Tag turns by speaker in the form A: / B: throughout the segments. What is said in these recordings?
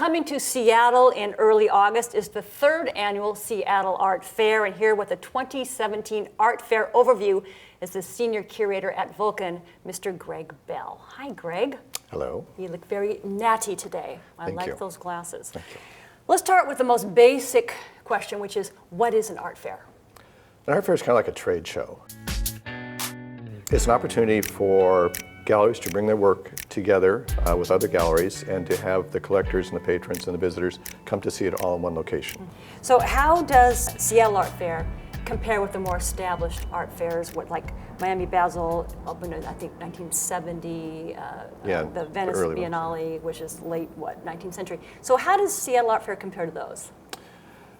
A: coming to Seattle in early August is the 3rd annual Seattle Art Fair, and here with the 2017 Art Fair overview is the senior curator at Vulcan, Mr. Greg Bell. Hi, Greg.
B: Hello.
A: You look very natty today. I like
B: you.
A: those glasses.
B: Thank you.
A: Let's start with the most basic question, which is, what is an art fair?
B: An art fair is kind of like a trade show. It's an opportunity for galleries to bring their work together with other galleries and to have the collectors and the patrons and the visitors come to see it all in one location.
A: So how does Seattle Art Fair compare with the more established art fairs, like Miami Basel opened in, I think, 1970, the Venice Biennale, which is late, 19th century. So how does Seattle Art Fair compare to those?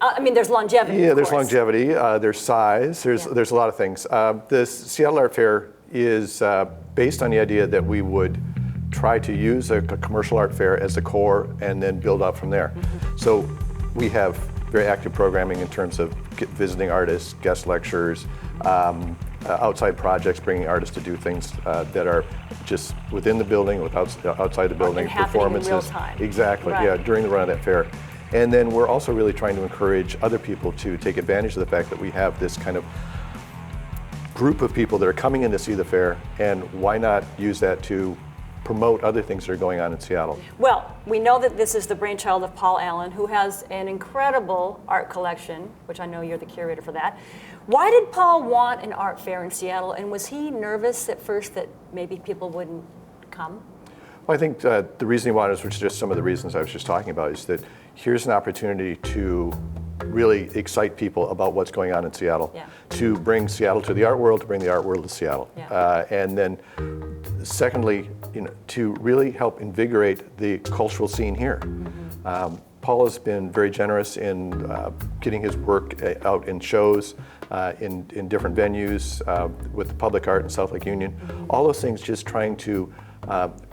A: I mean, there's longevity.
B: Yeah, there's longevity, there's size, there's a lot of things. The Seattle Art Fair is based on the idea that we would try to use a commercial art fair as the core and then build up from there. Mm-hmm. So we have very active programming in terms of visiting artists, guest lectures, outside projects, bringing artists to do things that are just within the building, outside the building, performances.
A: In real time.
B: Exactly,
A: right.
B: Yeah, during the run of that fair. And then we're also really trying to encourage other people to take advantage of the fact that we have this kind of group of people that are coming in to see the fair, and why not use that to promote other things that are going on in Seattle?
A: Well, we know that this is the brainchild of Paul Allen, who has an incredible art collection, which I know you're the curator for that. Why did Paul want an art fair in Seattle, and was he nervous at first that maybe people wouldn't come?
B: Well, I think the reason he wanted, which is just some of the reasons I was just talking about, is that here's an opportunity to really excite people about what's going on in Seattle, to bring Seattle to the art world, to bring the art world to Seattle. And then secondly, to really help invigorate the cultural scene here. Mm-hmm. Paul has been very generous in getting his work out in shows, in different venues, with the public art in South Lake Union. Mm-hmm. All those things, just trying to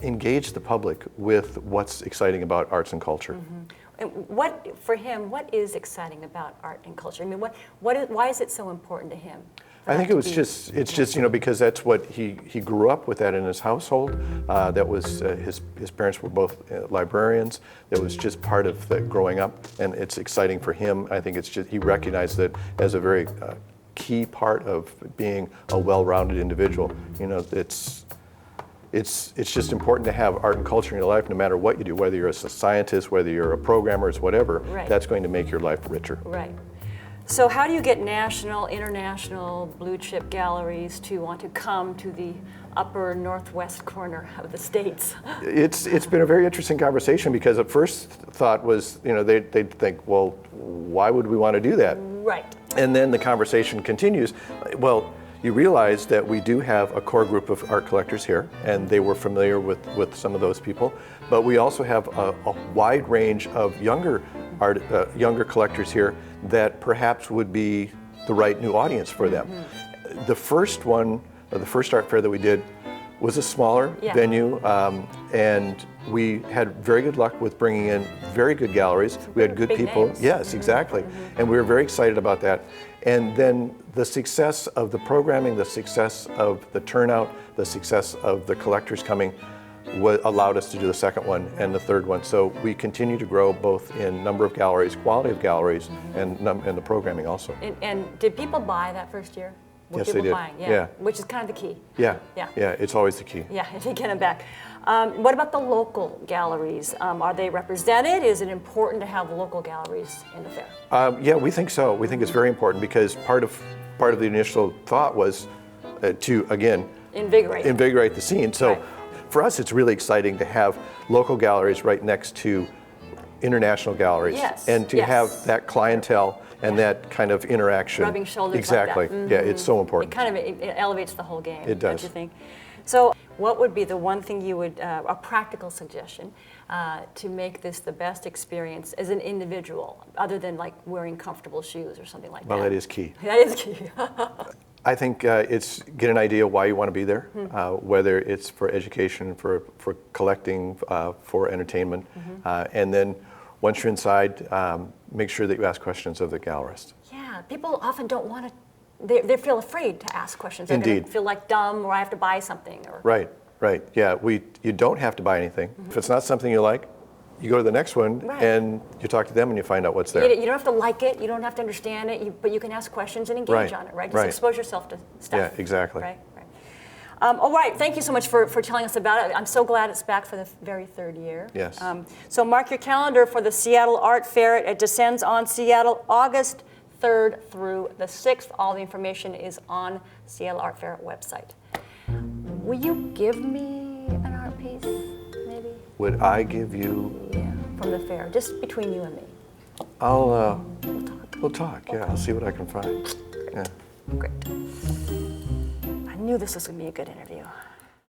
B: engage the public with what's exciting about arts and culture. Mm-hmm.
A: And for him, what is exciting about art and culture? I mean, why is it so important to him?
B: I think it's just because that's what he grew up with that in his household. That was his parents were both librarians. That was just part of the growing up, and it's exciting for him. I think it's just he recognized it as a very key part of being a well-rounded individual. It's just important to have art and culture in your life, no matter what you do, whether you're a scientist, whether you're a programmer, it's whatever.
A: Right.
B: That's going to make your life richer.
A: Right. So how do you get national, international, blue chip galleries to want to come to the upper northwest corner of the States?
B: It's been a very interesting conversation, because at first thought was, they'd think, well, why would we want to do that?
A: Right.
B: And then the conversation continues. Well, you realize that we do have a core group of art collectors here, and they were familiar with some of those people. But we also have a wide range of younger collectors here that perhaps would be the right new audience for them. Mm-hmm. The first art fair that we did was a smaller venue, and we had very good luck with bringing in very good galleries. We had good people.
A: Names.
B: Yes, exactly. Mm-hmm. And we were very excited about that. And then the success of the programming, the success of the turnout, the success of the collectors coming allowed us to do the second one and the third one. So we continue to grow both in number of galleries, quality of galleries, and the programming also.
A: And did people buy that first year?
B: Yes, they did.
A: Buying? Yeah. Which is kind of the key.
B: Yeah, it's always the key.
A: Yeah, if you get them back. What about the local galleries? Are they represented? Is it important to have local galleries in the fair?
B: Yeah, we think so. We think it's very important, because part of the initial thought was to, again, invigorate the scene. So right. For us, it's really exciting to have local galleries right next to international galleries, and to have that clientele and that kind of interaction.
A: Rubbing shoulders.
B: Exactly.
A: Like that. Mm-hmm.
B: Yeah, it's so important.
A: It elevates the whole game.
B: It does.
A: Don't you think? So what would be the one thing you would, a practical suggestion, to make this the best experience as an individual, other than like wearing comfortable shoes or something like that?
B: Well, that is key.
A: That is key.
B: I think it's get an idea why you want to be there, whether it's for education, for collecting, for entertainment, and then once you're inside, make sure that you ask questions of the gallerist.
A: Yeah, people often don't want to. They feel afraid to ask questions. They're going to feel like dumb, or I have to buy something. Or
B: Right. Yeah. You don't have to buy anything. If it's not something you like, you go to the next one,
A: Right.
B: and you talk to them, and you find out what's there.
A: You don't have to like it, you don't have to understand it, but you can ask questions and engage
B: Right.
A: on it, right? Just
B: Right.
A: expose yourself to stuff.
B: Yeah, exactly.
A: Right, right. All right, thank you so much for telling us about it. I'm so glad it's back for the very third year.
B: Yes.
A: So mark your calendar for the Seattle Art Fair. It descends on Seattle August 3rd through the 6th. All the information is on Seattle Art Fair website. Will you give me an art piece, maybe?
B: Would I give you?
A: Yeah, from the fair, just between you and me.
B: We'll talk. Yeah, I'll see what I can find. Yeah.
A: Great. I knew this was going to be a good interview.